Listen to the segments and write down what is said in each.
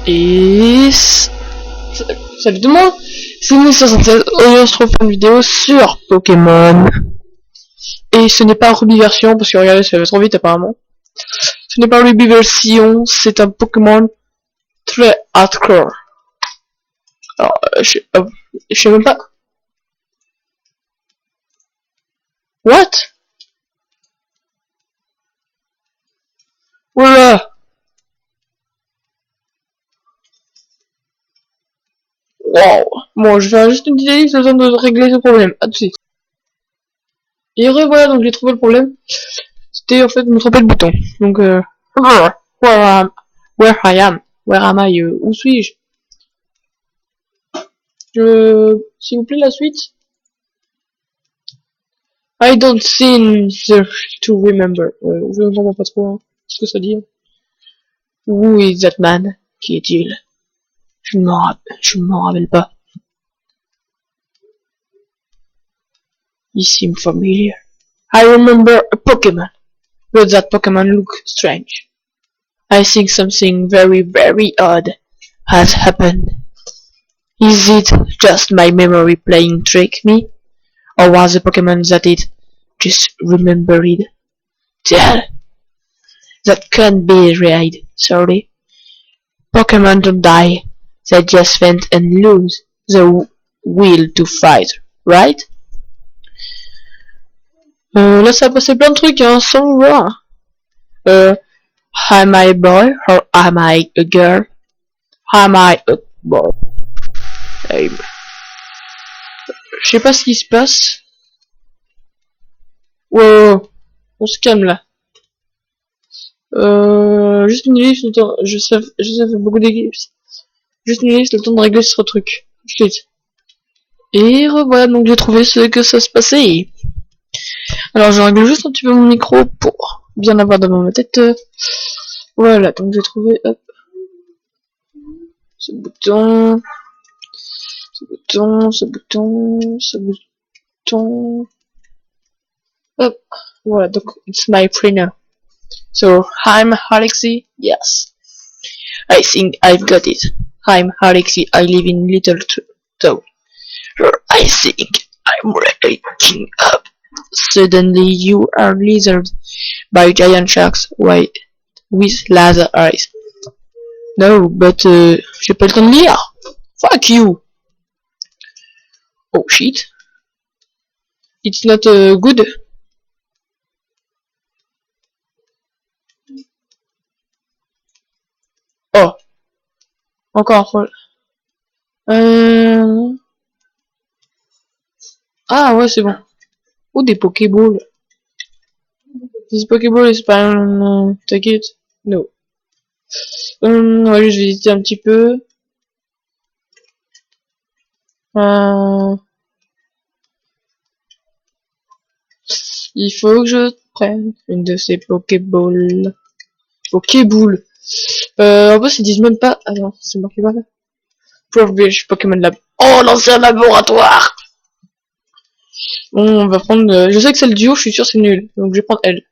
Et... Salut tout le monde, c'est Nils67, aujourd'hui on se retrouve pour une vidéo sur Pokémon. Et ce n'est pas Ruby version, parce que regardez, ça va trop vite apparemment. Ce n'est pas Ruby version, c'est un Pokémon très hardcore. Alors, je sais même pas... What? Voilà. Wow. Bon, je vais faire juste une petite liste, le temps de régler ce problème. À tout de suite. Et revoilà, donc j'ai trouvé le problème. C'était en fait me tromper de bouton. Donc where am I, où suis-je? S'il vous plaît, la suite. I don't seem to remember. Je ne comprends pas trop hein, ce que ça dit. Who is that man? Qui est-il? Je ne m'en rappelle pas. He seemed familiar. I remember a Pokemon, but that Pokemon looked strange. I think something very, very odd has happened. Is it just my memory playing trick me? Or was the Pokemon that it just remembered? Damn! That can't be right, sorry. Pokemon don't die, they just faint and lose the will to fight, right? Là ça a passé plein de trucs hein, sans voir. Am I a boy or am I a girl? Am I a boy? Je sais pas ce qui se passe. Wow, on se calme là. Juste une liste, je sais faire beaucoup d'ellipses. Juste une liste, le temps de régler ce truc. Ensuite. Et revoilà, donc j'ai trouvé ce que ça se passait. Alors je règle juste un petit peu mon micro pour bien avoir devant ma tête. Voilà, donc j'ai trouvé hop, ce bouton. Hop, voilà, donc it's my free now. So I'm Alexi, yes. I think I've got it. I'm Alexi, I live in Little Town. I think I'm waking up. Suddenly you are lizard by giant sharks with laser eyes. No, but j'ai pas le temps de lire. Fuck you. Oh shit. It's not good. Oh. Encore. Ah ouais, c'est bon. Oh, des Pokéballs. Des Pokéballs, c'est pas un... T'inquiète. No. On va juste visiter un petit peu. Il faut que je prenne une de ces Pokéballs. Pokéballs. En plus, ils disent même pas... Ah non, c'est moi qui parle. Profville Pokémon Lab. Oh non, c'est un laboratoire. Bon, on va prendre... je sais que c'est le duo, je suis sûr c'est nul. Donc je vais prendre elle.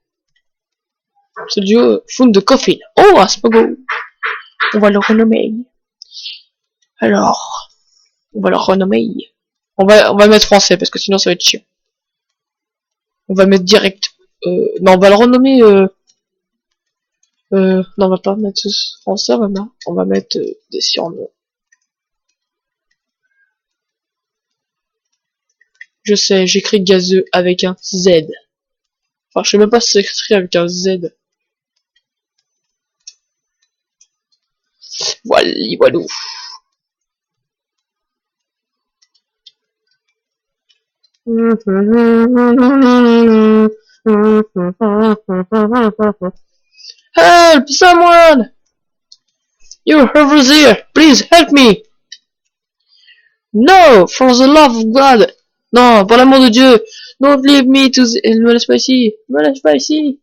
C'est le duo Found de Coffin. Oh, un Spogo. On va le renommer. Alors... On va le renommer. On va mettre français parce que sinon ça va être chiant. On va mettre direct. Non, on va le renommer. Non, on va pas mettre français. On va mettre des surnoms. Je sais, j'écris gazeux avec un Z. Enfin, je sais même pas si c'est écrit avec un Z. Voilà, voilou. Help, someone! You're over there, please help me! No, for the love of God! Non, pour l'amour de Dieu! Don't leave me to the... Me laisse pas ici! Me laisse pas ici!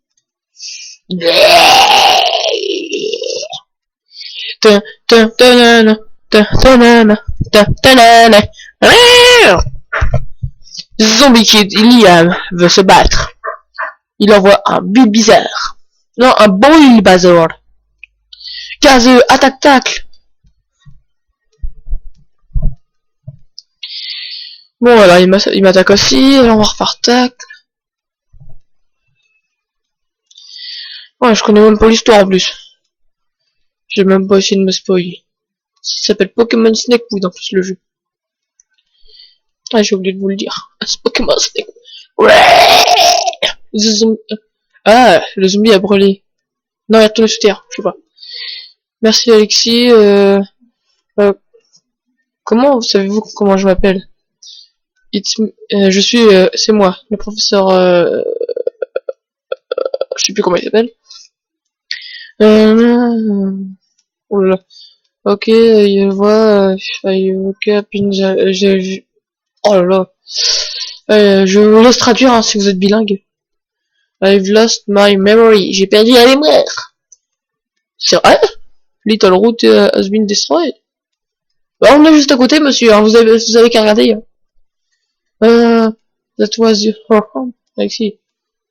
Zombie Kid, Liam veut se battre. Il envoie un Bulbasaur. Non, un Bulbasaur. Gazeux, attaque-tacle. Bon, voilà, il m'attaque aussi, alors on va refaire tac. Ouais, je connais même pas l'histoire en plus. J'ai même pas essayé de me spoiler. Ça s'appelle Pokémon Snakewood en plus le jeu. Ah, j'ai oublié de vous le dire. C'est Pokémon Snakewood. Ouais. Ah, le zombie a brûlé. Non, il a retourné sous terre, je sais pas. Merci Alexis. Comment savez-vous comment je m'appelle? Je suis, c'est moi, le professeur. Je sais plus comment il s'appelle. Oh là là. Ok, je vois. Ok, j'ai vu. Oh là là. Je vous laisse traduire hein, si vous êtes bilingue. I've lost my memory. J'ai perdu la mémoire. C'est vrai? Little Root has been destroyed. Bah, on est juste à côté, monsieur. Hein. Vous avez qu'à regarder. Hein. That was your home. Alexis.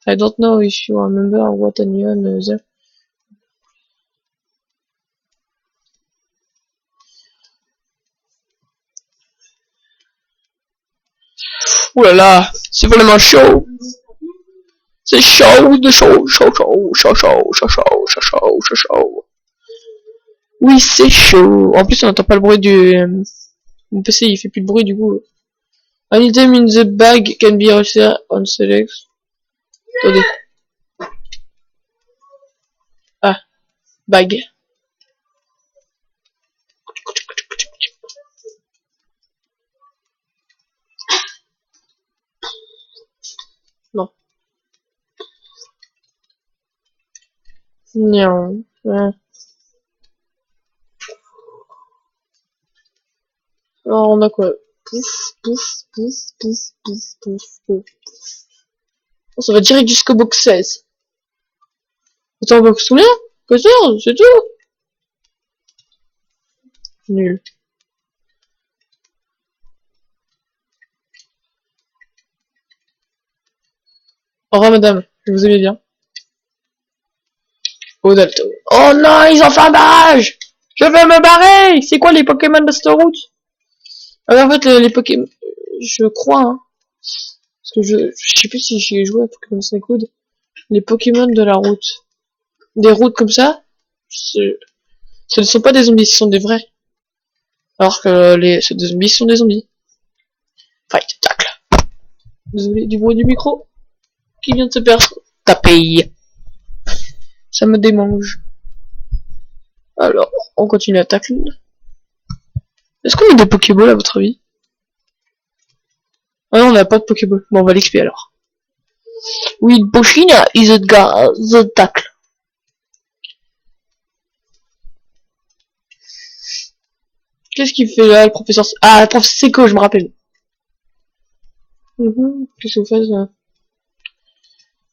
I don't know if you remember what onion there. Ouh là là, c'est vraiment chaud. C'est chaud, de chaud, chaud, chaud, chaud, chaud, chaud, chaud, chaud, chaud, chaud, chaud. Oui, c'est chaud. En plus, on n'entend pas le bruit du... Mon PC, il fait plus de bruit, du coup. An item in the bag can be reset on select. Attendez. Ah, bag. Non. Non. Alors, on a quoi? Pouf, pouf, pouf, pouf, pouf, pouf, pouf. Oh, ça va direct jusqu'au box 16. Attends, box combien? 14, c'est tout? Nul. Au revoir, madame. Je vous aimais bien. Oh, Dalton. Oh non, ils ont fait un barrage! Je vais me barrer! C'est quoi les Pokémon Master Route? Ah, en fait, les Pokémon... Je crois, hein. Parce que je sais plus si j'ai joué à Pokémon Snakewood. Les Pokémon de la route. Des routes comme ça, ce ne sont pas des zombies, ce sont des vrais. Alors que ceux des zombies sont des zombies. Fight, tacle. Désolé du bruit du micro qui vient de se perdre. Taper. Ça me démange. Alors, on continue à tacle. Est-ce qu'on a des Pokéballs à votre avis? Ah non, on n'a pas de Pokéball. Bon, on va l'XP alors. Oui, Boshina is the tacle. Qu'est-ce qu'il fait là, le professeur... Ah, le professeur Seco, je me rappelle. Qu'est-ce que vous faites là?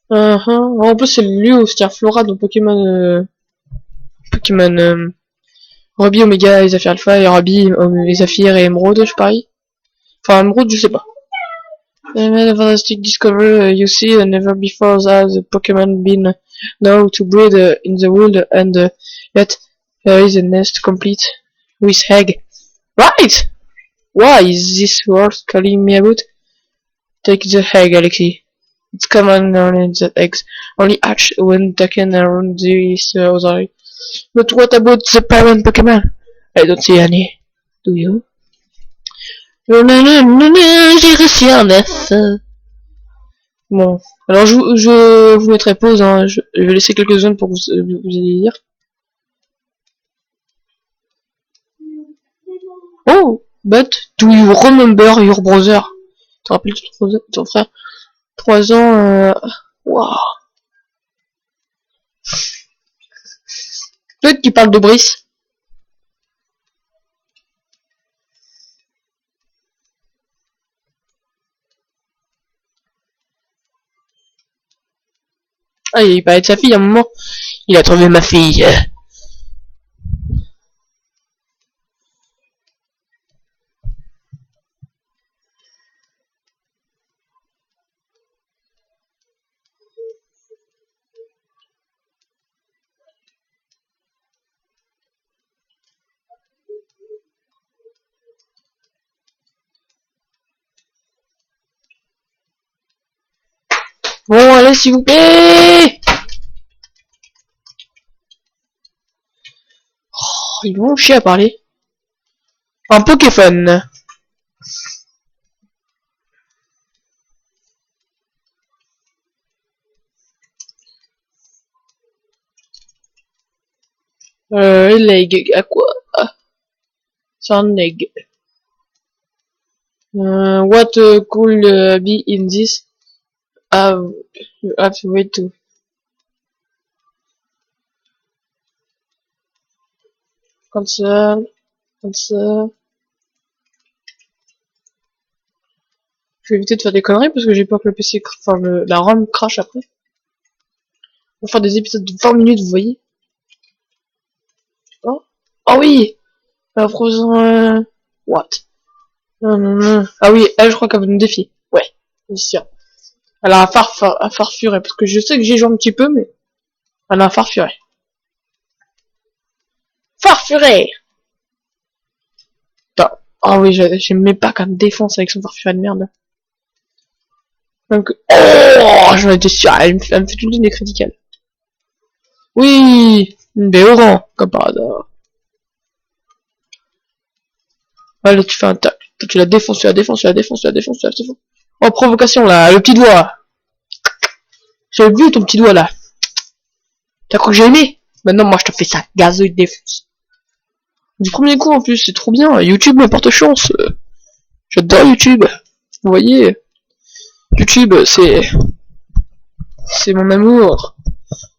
En plus, c'est le lieu où se tient Flora dans Pokémon... Pokémon... Ruby, Omega et Zephyr Alpha, et Ruby, et Zephyr et Emerald, je parie. Enfin, Emerald, je sais pas. I made a fantastic discovery. You see, never before has a Pokemon been known to breed in the world, and yet there is a nest complete with egg. Right! Why is this worth calling me about? Take the egg, Alexi. It's common knowledge that eggs only hatch when taken around this other. But what about the parent Pokemon? I don't see any. Do you? J'ai réussi un F. Bon, alors je vous mettrai pause, hein. Je vais laisser quelques zones pour que vous ayez lire. Oh, but do you remember your brother? Tu te rappelles ton frère? 3 ans, waouh. Peut-être qu'il parle de Brice. Ah, il parlait de sa fille à un moment. Il a trouvé ma fille. parler, s'il vous plaît. Oh, ils vont chier à parler. Un Poképhone. Leg, à quoi? C'est un egg. What could be in this? You have to wait to. Cancel. Cancel. Je vais éviter de faire des conneries parce que j'ai peur que le PC, enfin la ROM crash après. On va faire des épisodes de 20 minutes, vous voyez. Oh, oh oui. Frozen. What? Non, non, non. Ah oui, elle, je crois qu'elle veut me défier. Ouais, c'est sûr. Elle a un farfuret, parce que je sais que j'ai joué un petit peu, mais elle a un farfuret. Farfuret! Putain. Oh oui, j'aimais pas qu'elle me défonce avec son farfuret de merde. Donc, oh, j'en étais sûr, elle me fait toute une des criticales. Oui, une Béoran, comme par hasard. Ouais, là, tu fais un tac. Tu la défonces, tu la défonces, tu la défonces, tu la défonces, tu la défonces. Oh, provocation, là, le petit doigt. J'ai vu ton petit doigt, là. T'as cru que j'ai aimé? Maintenant, moi, je te fais ça. Gazeux, il défonce. Du premier coup, en plus, c'est trop bien. YouTube me porte chance. J'adore YouTube. Vous voyez? YouTube, c'est mon amour.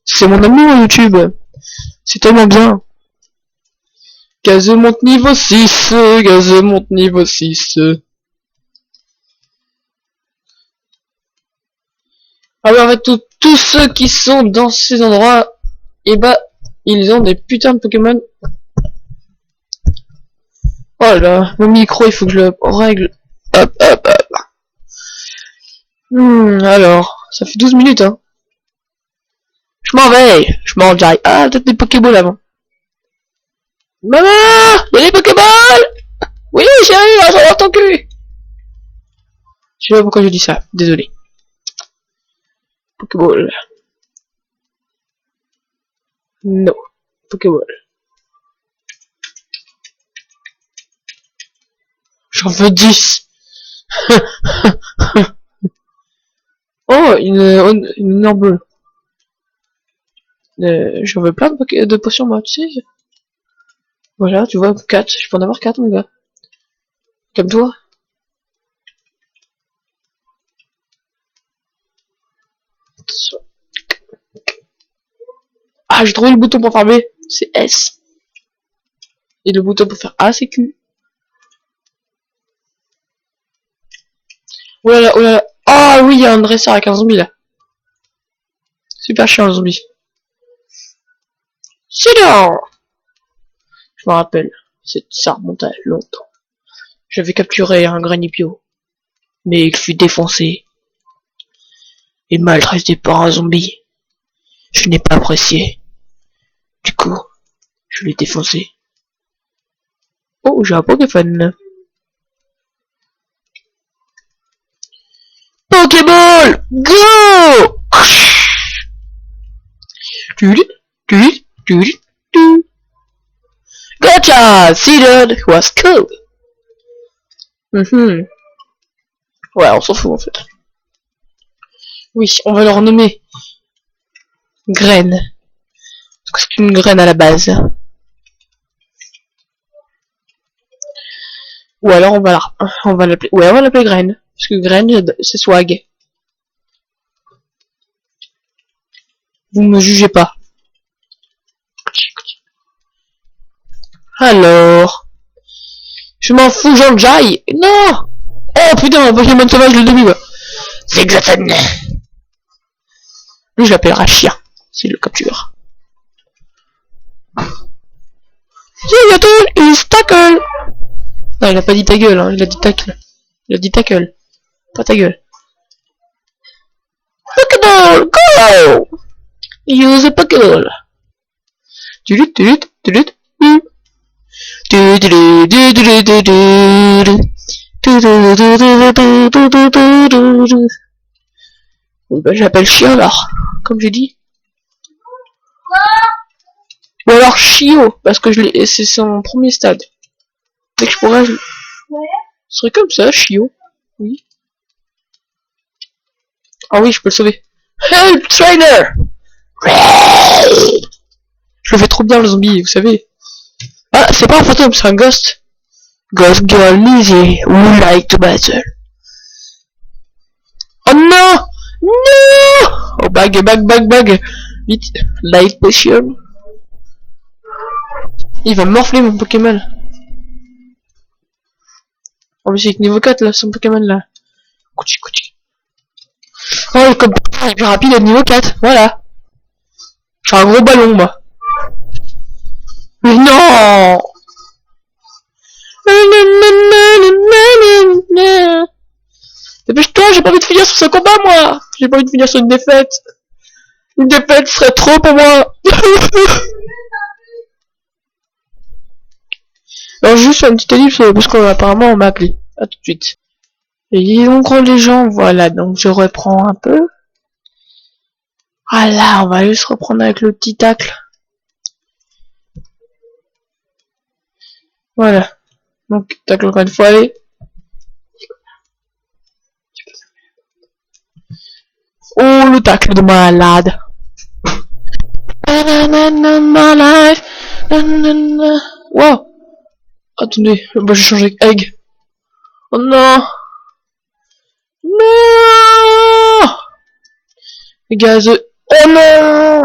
C'est mon amour, YouTube. C'est tellement bien. Gazeux monte niveau 6. Gazeux monte niveau 6. Ah oui, en fait, tous ceux qui sont dans ces endroits, eh bah, ils ont des putains de Pokémon. Oh là, mon micro, il faut que je le règle. Hop, hop, hop. Alors, ça fait 12 minutes, hein. Je m'en vais, je m'en vais. Ah, peut-être des Pokéballs avant. Maman, il y a des Pokéballs. Oui, chérie, là, j'en ton cul. Je sais pas pourquoi je dis ça, désolé. Pokéball. Non, Pokéball. J'en veux 10. Oh, une herbe. J'en veux plein de potions, moi, tu sais. Voilà, tu vois, 4. Je peux en avoir 4, mon gars. Comme toi. Ah, j'ai trouvé le bouton pour farmer. C'est S. Et le bouton pour faire A, c'est Q. Oh là là, oh là là. Ah oui, il y a un dresseur avec un zombie, là. Super chiant, le zombie. C'est là. Je me rappelle. Ça remonte à longtemps. J'avais capturé un Granipio. Mais il fut défoncé. Et maltraité par un zombie. Je n'ai pas apprécié. Du coup, je l'ai défoncé. Oh, j'ai un Poképhone. Pokéball! Go! Gotcha! Seeded was cool. Ouais, on s'en fout en fait. Oui, on va le renommer Graine. Parce que c'est une graine à la base. Ou alors on va l'appeler. Ouais, on va l'appeler Graine. Parce que Graine, c'est swag. Vous me jugez pas. Alors. Je m'en fous, Jean Jai. Non! Oh putain, un Pokémon sauvage le début. C'est Xaten. Lui, je l'appellerai chien. C'est le capture. Zigzaton is tackle. Non, il a pas dit ta gueule, hein. Il a dit tackle. Il a dit tackle. Pas ta gueule. Pokéball, go! Use a Pokéball. Bon, bah, j'appelle Chien alors, comme j'ai dit. Ou alors Chio, parce que c'est son premier stade. Dès que je pourrais, ce serait comme ça, Chio. Oui. Ah oui, je peux le sauver. Help, trainer! Je le fais trop bien le zombie, vous savez. Ah, c'est pas un fantôme, c'est un ghost. Ghost girl easy, we like to battle. Oh non! Non! Oh bag. Vite, light potion. Il va morfler mon Pokémon. Oh mais c'est que niveau 4 là, son Pokémon là. Couchi. Oh comme il est rapide à niveau 4, voilà. J'ai un gros ballon moi. Mais non! Dépêche-toi, j'ai pas envie de finir sur ce combat moi. J'ai pas envie de finir sur une défaite. Une défaite serait trop pour moi. Alors juste faire une petite ellipse parce qu'apparemment on m'a appelé. A tout de suite. Et donc les gens, voilà, donc je reprends un peu. Voilà, on va juste reprendre avec le petit tacle. Voilà. Donc tacle encore une fois, allez. Oh le tacle de malade. Wow. Attendez, bah j'ai changé avec Egg. Oh non. Non. Les gaz. Oh non.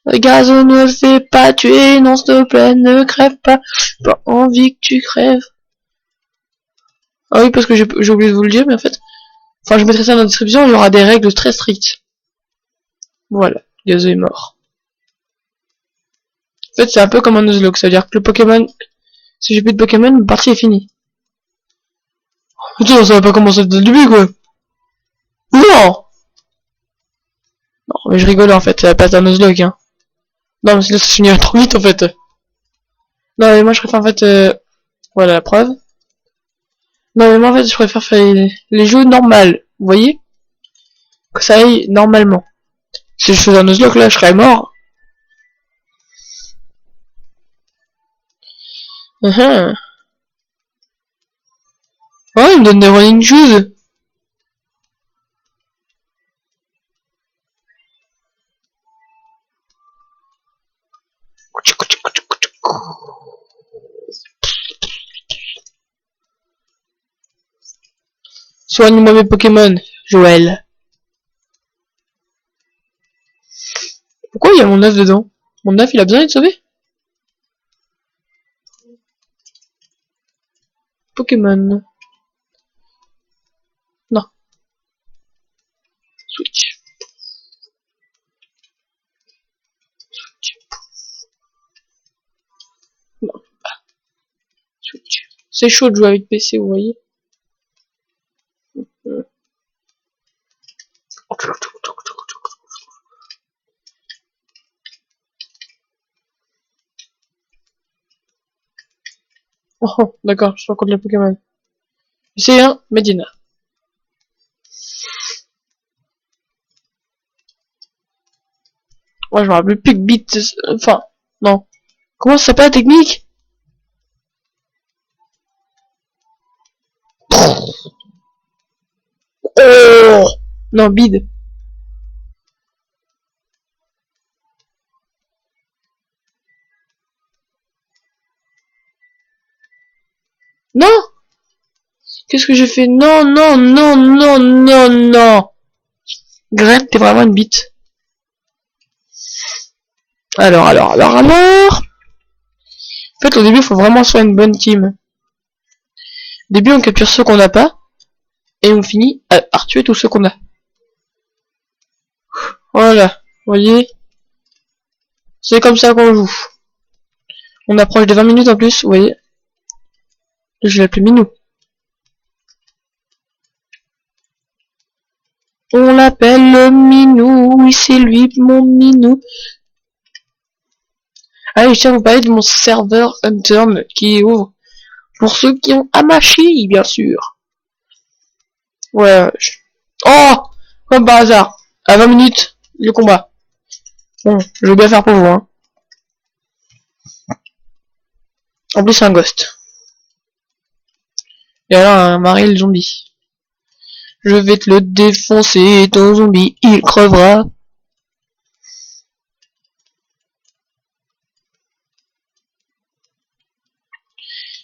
Les gaz ne le fais pas tuer, non s'il te plaît, ne crève pas. J'ai pas envie que tu crèves. Ah oui, parce que j'ai oublié de vous le dire, mais en fait... Enfin, je mettrai ça dans la description, il y aura des règles très strictes. Voilà, Gazo est mort. En fait, c'est un peu comme un Nuzlocke, ça veut dire que le Pokémon... Si j'ai plus de Pokémon, ma partie est finie. Putain, ça va pas commencer dès le début, quoi. Non. Non, mais je rigole, en fait, ça va pas être un Nuzlocke, hein. Non, mais sinon ça finirait trop vite, en fait. Non, mais moi, je préfère, en fait... Voilà, la preuve. Non, mais moi, en fait, je préfère faire les jeux normales, vous voyez? Que ça aille normalement. Si je faisais un Nuzlocke, là, je serais mort. Oh, il me donne des running shoes. Soigne-moi mes Pokémon, Joël. Pourquoi il y a mon œuf dedans? Mon œuf, il a besoin d'être sauvé? Pokémon. Non. Switch. Non. Ah. Switch. C'est chaud de jouer avec PC, vous voyez. Oh, d'accord, je suis contre les Pokémon. C'est un Medina. Moi, je me rappelle plus que Beat... Enfin, non. Comment ça s'appelle la technique? Oh non, bide. Non. Qu'est-ce que j'ai fait? Non. Greg, t'es vraiment une bite. Alors. En fait, au début, il faut vraiment se faire une bonne team. Au début, on capture ceux qu'on n'a pas. Et on finit à tuer tous ceux qu'on a. Voilà. Vous voyez? C'est comme ça qu'on joue. On approche de 20 minutes en plus, vous voyez? Je l'appelle Minou. On l'appelle Minou, oui c'est lui mon Minou. Allez, je tiens à vous parler de mon serveur Unturned qui ouvre pour ceux qui ont Amashi, bien sûr. Ouais. Oh! Comme par hasard. À 20 minutes, le combat. Bon, je vais bien faire pour vous, hein. En plus, c'est un ghost. Et alors, un mari, le zombie. Je vais te le défoncer, ton zombie, il crevera. En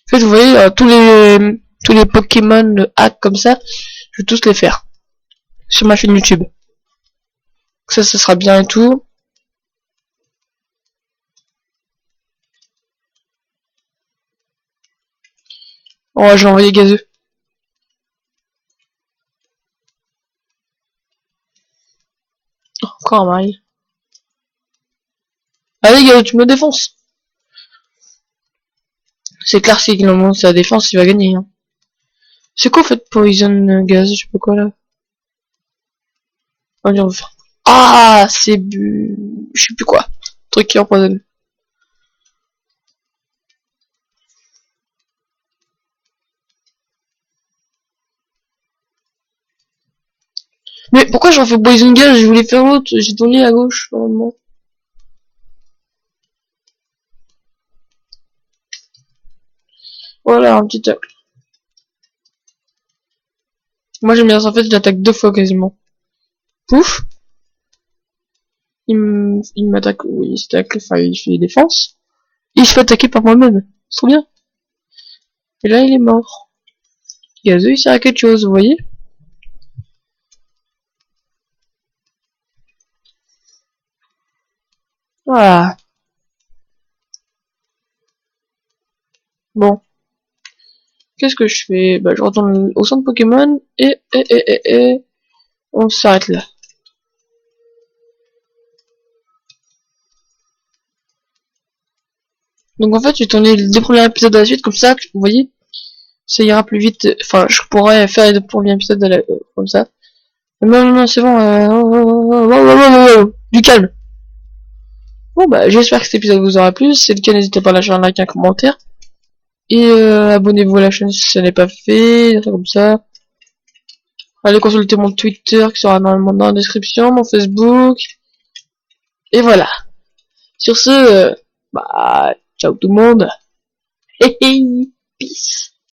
fait, vous voyez, tous les Pokémon hack comme ça, je vais tous les faire. Sur ma chaîne YouTube. Ça sera bien et tout. Oh, je vais envoyer gazeux. Oh, encore un mari. Allez, gars, tu me défonces. C'est clair, si il monte sa défense, il va gagner. Hein. C'est quoi, en fait, Poison Gaz, je sais pas quoi, là. On va faire. Ah, c'est je sais plus quoi. Truc qui empoisonne. Mais pourquoi j'en fais Poison Gaz? Je voulais faire l'autre. J'ai tourné à gauche, normalement. Voilà, un petit tacle. Moi, j'aime bien, en fait, j'attaque 2 fois quasiment. Pouf. Il m'attaque, oui, il s'attaque, enfin, il fait défense. Il se fait attaquer par moi-même. C'est trop bien. Et là, il est mort. Gazeux, il sert à quelque chose, vous voyez? Voilà. Bon. Qu'est-ce que je fais? Bah, je retourne au centre Pokémon et on s'arrête là. Donc en fait, j'ai tourné les 2 premiers épisodes à la suite, comme ça, vous voyez, ça ira plus vite. Enfin, je pourrais faire les 2 premiers épisodes comme ça. Non, non, non, c'est bon. Du calme. Bon, bah, j'espère que cet épisode vous aura plu. Si c'est le cas, n'hésitez pas à lâcher un like, un commentaire. Et abonnez-vous à la chaîne si ce n'est pas fait, comme ça. Allez consulter mon Twitter qui sera normalement dans la description, mon Facebook. Et voilà. Sur ce, bah, ciao tout le monde. Hey, hey, peace.